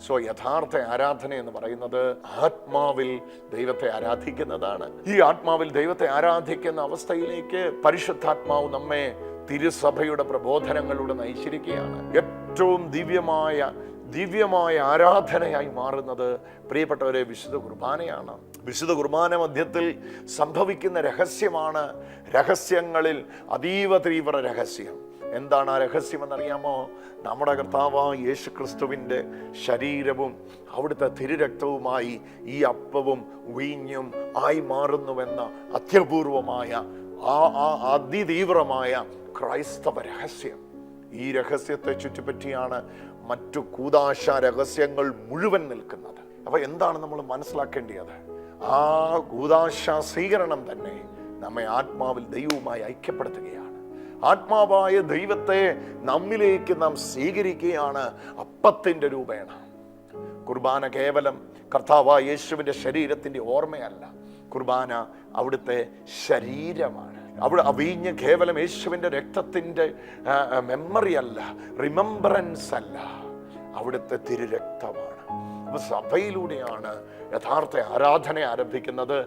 So യഥാർത്ഥ ആരാധന എന്ന് പറയുന്നത് ആത്മാവിൽ ദൈവത്തെ ആരാധിക്കുന്നതാണ്. ഈ ആത്മാവിൽ ദൈവത്തെ ആരാധിക്കുന്ന അവസ്ഥയിലേക്ക് പരിശുദ്ധാത്മാവ് നമ്മെ തിരുസഭയുടെ പ്രബോധനങ്ങളിലൂടെ നയിച്ചിരിക്കുകയാണ്. ഏറ്റവും ദിവ്യമായ ആരാധനയായി മാറുന്നത് പ്രിയപ്പെട്ടവരെ വിശുദ്ധ കുർബാനയാണ്. വിശുദ്ധ കുർബാന മധ്യത്തിൽ സംഭവിക്കുന്ന രഹസ്യമാണ് രഹസ്യങ്ങളിൽ അതീവ തീവ്ര രഹസ്യം. എന്താണ് ആ രഹസ്യമെന്നറിയാമോ? നമ്മുടെ കർത്താവായ യേശു ക്രിസ്തുവിൻ്റെ ശരീരവും അവിടുത്തെ തിരുരക്തവുമായി ഈ അപ്പവും വീഞ്ഞും ആയി മാറുന്നുവെന്ന അത്യപൂർവമായ അതിതീവ്രമായ ക്രൈസ്തവ രഹസ്യം. ഈ രഹസ്യത്തെ ചുറ്റിപ്പറ്റിയാണ് മറ്റു കൂദാശ രഹസ്യങ്ങൾ മുഴുവൻ നിൽക്കുന്നത്. അപ്പൊ എന്താണ് നമ്മൾ മനസ്സിലാക്കേണ്ടത്? ആ കൂദാശ സ്വീകരണം തന്നെ നമ്മെ ആത്മാവിൽ ദൈവവുമായി ഐക്യപ്പെടുത്തുകയാണ്. ആത്മാവായ ദൈവത്തെ നമ്മിലേക്ക് നാം സ്വീകരിക്കുകയാണ് അപ്പത്തിൻ്റെ രൂപേണ. കുർബാന കേവലം കർത്താവായ യേശുവിൻ്റെ ശരീരത്തിൻ്റെ ഓർമ്മയല്ല, കുർബാന അവിടുത്തെ ശരീരമാണ്. അവിടെ വീഞ്ഞ് കേവലം യേശുവിൻ്റെ രക്തത്തിൻ്റെ മെമ്മറി അല്ല, റിമെമ്പറൻസ് അല്ല, അവിടുത്തെ തിരുരക്തമാണ്. അപ്പൊ സഭയിലൂടെയാണ് യഥാർത്ഥ ആരാധന ആരംഭിക്കുന്നത്.